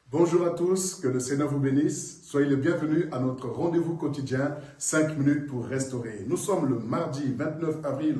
Bonjour à tous, que le Seigneur vous bénisse. Soyez les bienvenus à notre rendez-vous quotidien, 5 minutes pour restaurer. Nous sommes le mardi 29 avril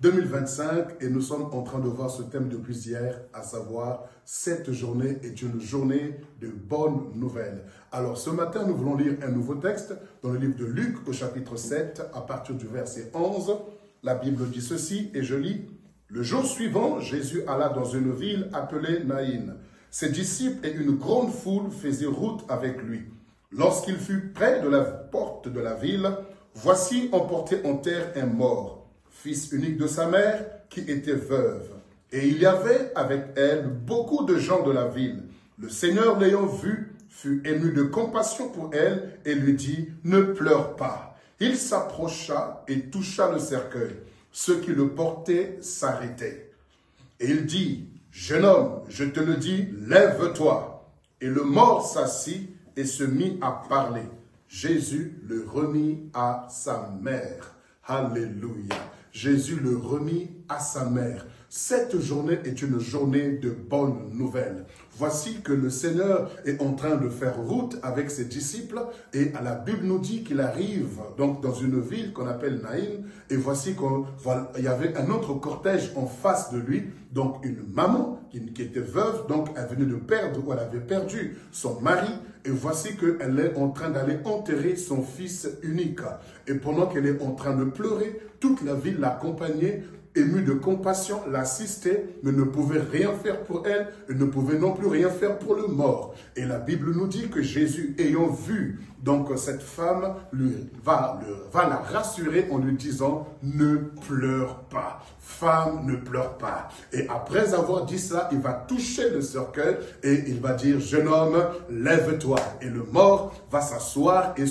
2025 et nous sommes en train de voir ce thème depuis hier, à savoir, cette journée est une journée de bonnes nouvelles. Alors ce matin, nous voulons lire un nouveau texte dans le livre de Luc au chapitre 7, à partir du verset 11. La Bible dit ceci, et je lis, « Le jour suivant, Jésus alla dans une ville appelée Naïn. Ses disciples et une grande foule faisaient route avec lui. Lorsqu'il fut près de la porte de la ville, voici emporté en terre un mort, fils unique de sa mère, qui était veuve. Et il y avait avec elle beaucoup de gens de la ville. Le Seigneur l'ayant vu, fut ému de compassion pour elle et lui dit, « Ne pleure pas. » Il s'approcha et toucha le cercueil. Ceux qui le portaient s'arrêtaient. Et il dit, « Jeune homme, je te le dis, lève-toi. » Et le mort s'assit et se mit à parler. Jésus le remit à sa mère. Alléluia. Jésus le remit à sa mère. Cette journée est une journée de bonnes nouvelles. Voici que le Seigneur est en train de faire route avec ses disciples et la Bible nous dit qu'il arrive donc dans une ville qu'on appelle Naïn et voici qu'il y avait un autre cortège en face de lui, donc une maman qui était veuve, donc elle venait de perdre ou elle avait perdu son mari et voici qu'elle est en train d'aller enterrer son fils unique. Et pendant qu'elle est en train de pleurer, toute la ville l'accompagnait, ému de compassion, l'assistait, mais ne pouvait rien faire pour elle, et ne pouvait non plus rien faire pour le mort. Et la Bible nous dit que Jésus, ayant vu donc cette femme, va la rassurer en lui disant « Ne pleure pas, femme, ne pleure pas ». Et après avoir dit ça, il va toucher le cercueil et il va dire « Jeune homme, lève-toi ». Et le mort va s'asseoir et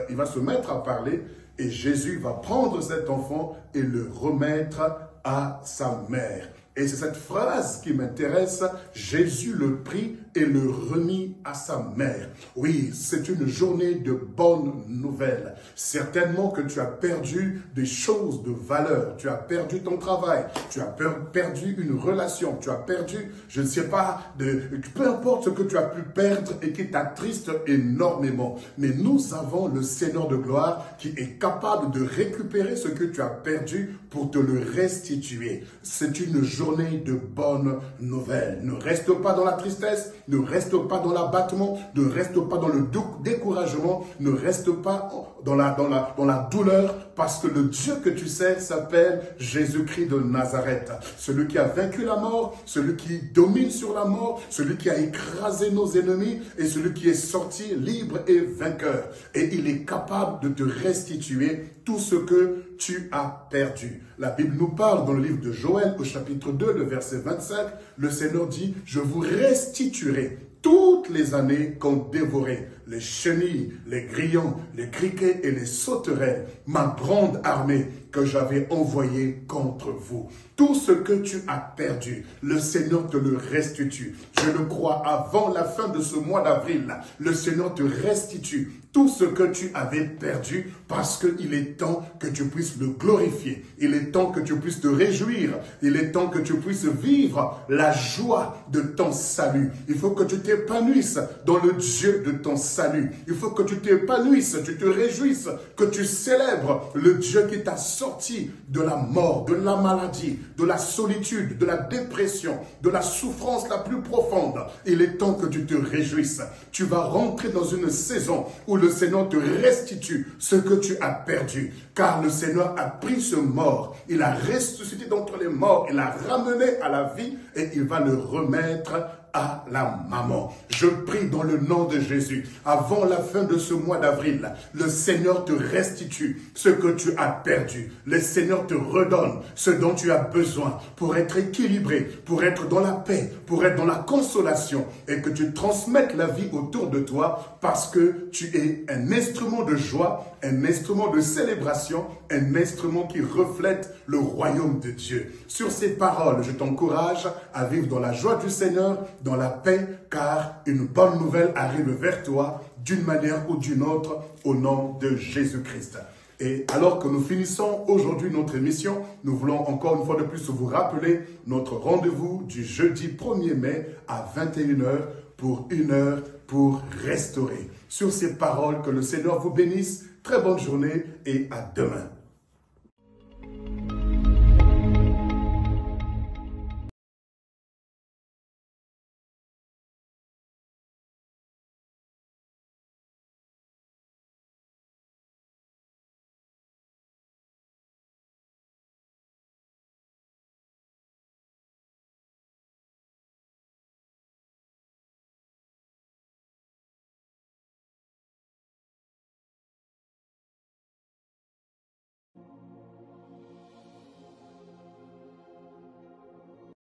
il va se mettre à parler. Et Jésus va prendre cet enfant et le remettre à sa mère. Et c'est cette phrase qui m'intéresse. Jésus le prit et le remit à sa mère. Oui, c'est une journée de bonnes nouvelles. Certainement que tu as perdu des choses de valeur. Tu as perdu ton travail. Tu as perdu une relation. Tu as perdu, je ne sais pas, peu importe ce que tu as pu perdre et qui t'attriste énormément. Mais nous avons le Seigneur de gloire qui est capable de récupérer ce que tu as perdu pour te le restituer. C'est une journée de bonnes nouvelles. Ne reste pas dans la tristesse, ne reste pas dans l'abattement, ne reste pas dans le découragement, ne reste pas dans la douleur, parce que le Dieu que tu sers s'appelle Jésus-Christ de Nazareth. Celui qui a vaincu la mort, celui qui domine sur la mort, celui qui a écrasé nos ennemis et celui qui est sorti libre et vainqueur. Et il est capable de te restituer tout ce que tu as perdu. La Bible nous parle dans le livre de Joël au chapitre 2, le verset 25, le Seigneur dit « Je vous restituerai toutes les années qu'ont dévoré les chenilles, les grillons, les criquets et les sauterelles, ma grande armée que j'avais envoyée contre vous. » Tout ce que tu as perdu, le Seigneur te le restitue. Je le crois, avant la fin de ce mois d'avril, le Seigneur te restitue tout ce que tu avais perdu parce qu'il est temps que tu puisses le glorifier. Il est temps que tu puisses te réjouir. Il est temps que tu puisses vivre la joie de ton salut. Il faut que tu t'épanouisses dans le Dieu de ton salut. Il faut que tu t'épanouisses, tu te réjouisses, que tu célèbres le Dieu qui t'a sorti de la mort, de la maladie, de la solitude, de la dépression, de la souffrance la plus profonde. Il est temps que tu te réjouisses. Tu vas rentrer dans une saison où le Seigneur te restitue ce que tu as perdu. Car le Seigneur a pris ce mort, il a ressuscité d'entre les morts, il l'a ramené à la vie et il va le remettre à la maman. Je prie dans le nom de Jésus, avant la fin de ce mois d'avril, le Seigneur te restitue ce que tu as perdu. Le Seigneur te redonne ce dont tu as besoin pour être équilibré, pour être dans la paix, pour être dans la consolation et que tu transmettes la vie autour de toi parce que tu es un instrument de joie, un instrument de célébration, un instrument qui reflète le royaume de Dieu. Sur ces paroles, je t'encourage à vivre dans la joie du Seigneur, dans la paix, car une bonne nouvelle arrive vers toi d'une manière ou d'une autre au nom de Jésus-Christ. Et alors que nous finissons aujourd'hui notre émission, nous voulons encore une fois de plus vous rappeler notre rendez-vous du jeudi 1er mai à 21 h pour 1 heure pour restaurer. Sur ces paroles, que le Seigneur vous bénisse. Très bonne journée et à demain.